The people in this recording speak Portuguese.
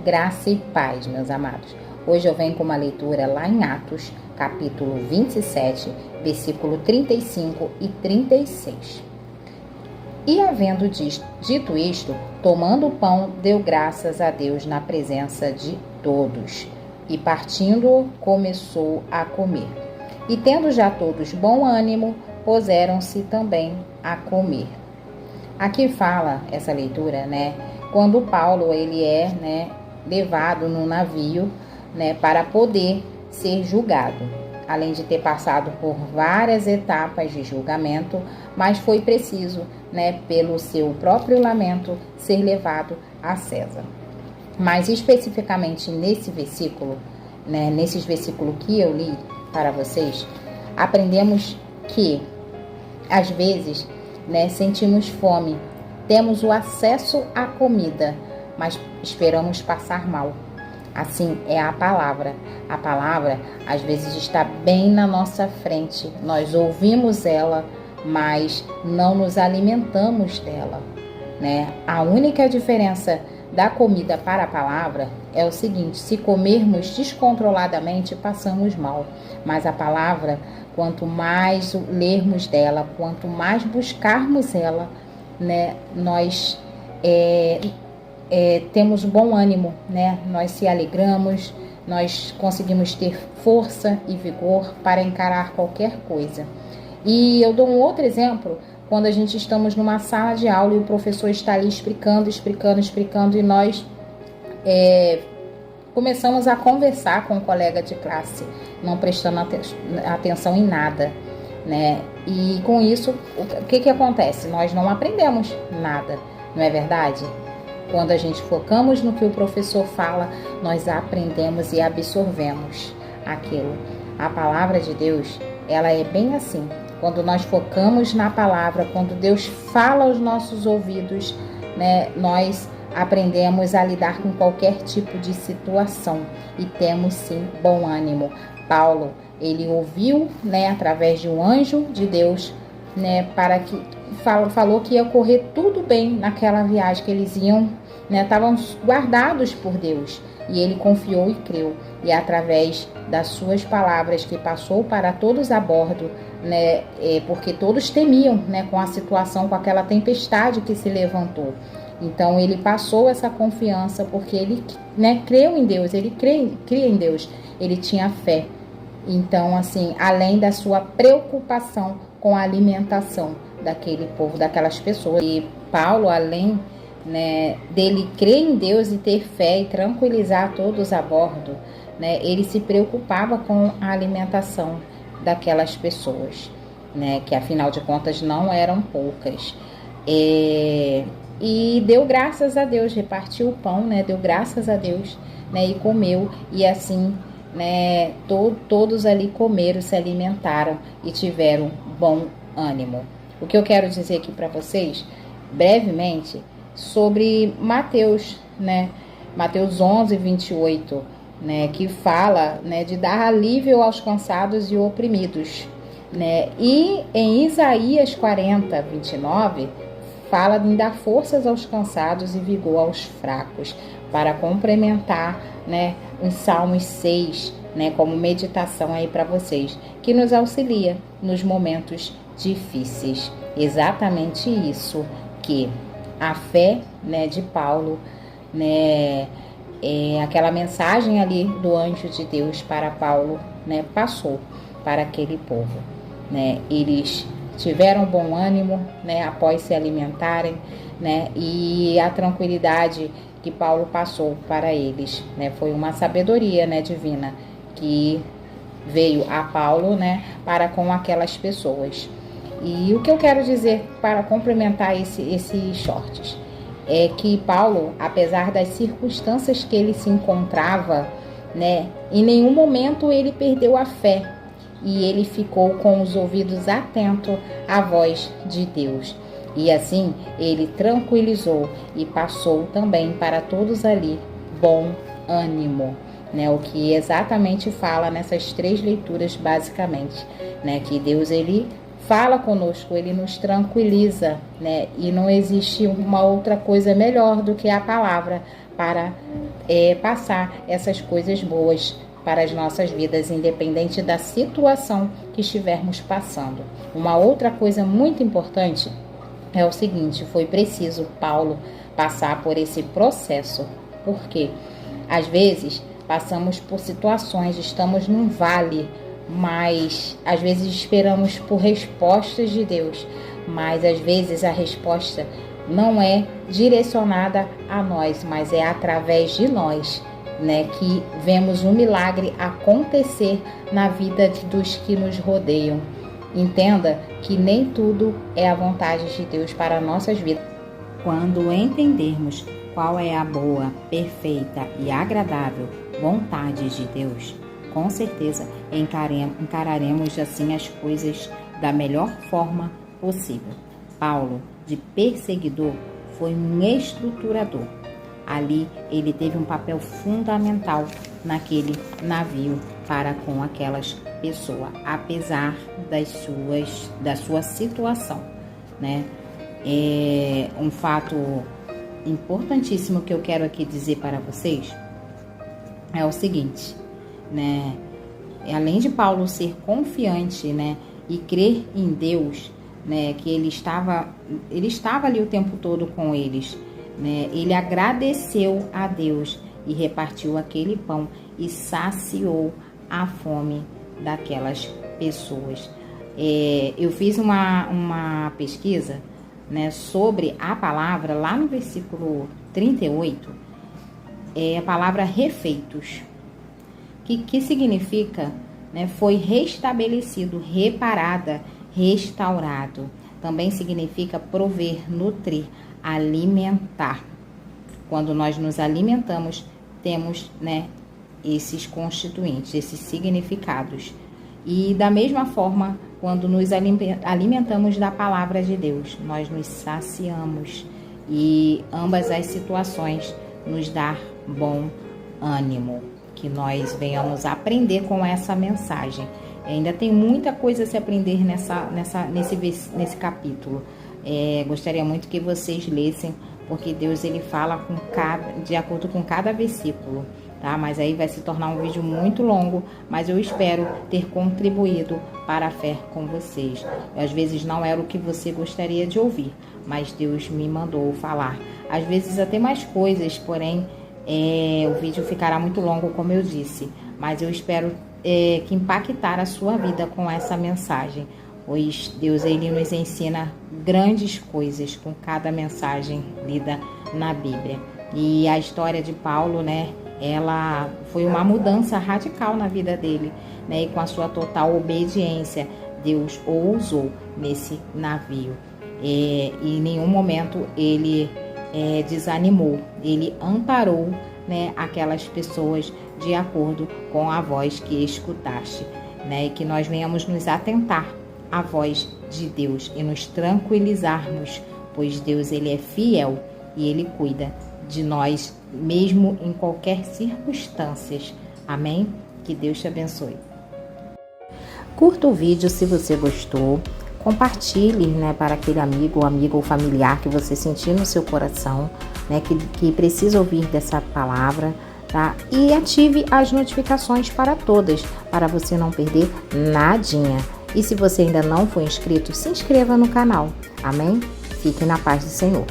Graça e paz, meus amados. Hoje eu venho com uma leitura lá em Atos, capítulo 27, versículo 35 e 36. E havendo dito isto, tomando o pão, deu graças a Deus na presença de todos. E partindo, começou a comer. E tendo já todos bom ânimo, puseram-se também a comer. Aqui fala essa leitura, quando Paulo ele é, levado no navio, para poder ser julgado, além de ter passado por várias etapas de julgamento, mas foi preciso, pelo seu próprio lamento, ser levado a César. Mas especificamente nesse versículo, nesses versículos que eu li para vocês, aprendemos que às vezes, sentimos fome, temos o acesso à comida, mas esperamos passar mal. Assim é a palavra. A palavra, às vezes, está bem na nossa frente. Nós ouvimos ela, mas não nos alimentamos dela, A única diferença da comida para a palavra é o seguinte: se comermos descontroladamente, passamos mal. Mas a palavra, quanto mais lermos dela, quanto mais buscarmos ela, nós temos bom ânimo, Nós se alegramos, nós conseguimos ter força e vigor para encarar qualquer coisa. E eu dou um outro exemplo, quando a gente estamos numa sala de aula e o professor está ali explicando, e nós começamos a conversar com o colega de classe, não prestando atenção em nada, E com isso, o que acontece? Nós não aprendemos nada, não é verdade? Quando a gente focamos no que o professor fala, nós aprendemos e absorvemos aquilo. A palavra de Deus, ela é bem assim. Quando nós focamos na palavra, quando Deus fala aos nossos ouvidos, nós aprendemos a lidar com qualquer tipo de situação e temos sim bom ânimo. Paulo, ele ouviu, através de um anjo de Deus, para que falou que ia correr tudo bem naquela viagem, que eles iam, estavam guardados por Deus, e ele confiou e creu, e através das suas palavras que passou para todos a bordo, porque todos temiam, com a situação, com aquela tempestade que se levantou. Então ele passou essa confiança porque ele, creu em Deus, ele cria em Deus, ele tinha fé. Então, assim, além da sua preocupação com a alimentação daquele povo, daquelas pessoas. E Paulo, além, dele crer em Deus e ter fé e tranquilizar todos a bordo, ele se preocupava com a alimentação daquelas pessoas, que afinal de contas não eram poucas. E deu graças a Deus, repartiu o pão, deu graças a Deus, e comeu, e assim, todos ali comeram, se alimentaram e tiveram bom ânimo. O que eu quero dizer aqui para vocês, brevemente, sobre Mateus, Mateus 11, 28, que fala, de dar alívio aos cansados e oprimidos, E em Isaías 40, 29, fala em dar forças aos cansados e vigor aos fracos, para complementar, os Salmos 6, como meditação aí para vocês, que nos auxilia nos momentos difíceis. Exatamente isso que a fé, de Paulo, aquela mensagem ali do anjo de Deus para Paulo, passou para aquele povo, Eles tiveram bom ânimo, após se alimentarem, e a tranquilidade que Paulo passou para eles, foi uma sabedoria, divina que veio a Paulo, para com aquelas pessoas. E o que eu quero dizer para complementar esses shorts é que Paulo, apesar das circunstâncias que ele se encontrava, em nenhum momento ele perdeu a fé. E ele ficou com os ouvidos atentos à voz de Deus. E assim ele tranquilizou e passou também para todos ali bom ânimo, O que exatamente fala nessas 3 leituras basicamente, Que Deus ele fala conosco, ele nos tranquiliza, E não existe uma outra coisa melhor do que a palavra para passar essas coisas boas para as nossas vidas, independente da situação que estivermos passando. Uma outra coisa muito importante é o seguinte: foi preciso Paulo passar por esse processo, porque às vezes passamos por situações, estamos num vale, mas às vezes esperamos por respostas de Deus, mas às vezes a resposta não é direcionada a nós, mas é através de nós, né, que vemos um milagre acontecer na vida dos que nos rodeiam. Entenda que nem tudo é a vontade de Deus para nossas vidas. Quando entendermos qual é a boa, perfeita e agradável vontade de Deus, com certeza encararemos assim as coisas da melhor forma possível. Paulo, de perseguidor, foi um estruturador. Ali ele teve um papel fundamental naquele navio para com aquelas pessoas, apesar da sua situação, né? É um fato importantíssimo que eu quero aqui dizer para vocês é o seguinte, né? Além de Paulo ser confiante, né, e crer em Deus, né, que ele estava ali o tempo todo com eles, né? Ele agradeceu a Deus e repartiu aquele pão e saciou a fome daquelas pessoas. Eu fiz uma pesquisa, né, sobre a palavra lá no versículo 38, a palavra refeitos, que significa, né, foi restabelecido, reparada, restaurado. Também significa prover, nutrir, alimentar. Quando nós nos alimentamos, temos, né, esses constituintes, esses significados. E da mesma forma, quando nos alimentamos da palavra de Deus, nós nos saciamos, e ambas as situações nos dá bom ânimo. Que nós venhamos aprender com essa mensagem. Ainda tem muita coisa a se aprender nesse capítulo. Gostaria muito que vocês lessem, porque Deus ele fala de acordo com cada versículo, tá? Mas aí vai se tornar um vídeo muito longo, mas eu espero ter contribuído para a fé com vocês. Às vezes não era o que você gostaria de ouvir, mas Deus me mandou falar. Às vezes até mais coisas, porém o vídeo ficará muito longo, como eu disse, mas eu espero que impactar a sua vida com essa mensagem, pois Deus ele nos ensina grandes coisas com cada mensagem lida na Bíblia. E a história de Paulo, né, ela foi uma mudança radical na vida dele, né, e com a sua total obediência, Deus o usou nesse navio. E em nenhum momento ele desanimou, ele amparou, né, aquelas pessoas de acordo com a voz que escutaste, né, e que nós venhamos nos atentar à voz de Deus e nos tranquilizarmos, pois Deus ele é fiel e ele cuida de nós mesmo em qualquer circunstância. Amém? Que Deus te abençoe. Curta o vídeo se você gostou. Compartilhe, né, para aquele amigo ou familiar que você sentir no seu coração, né, que precisa ouvir dessa palavra, tá? E ative as notificações para todas, para você não perder nadinha. E se você ainda não for inscrito, se inscreva no canal. Amém? Fique na paz do Senhor.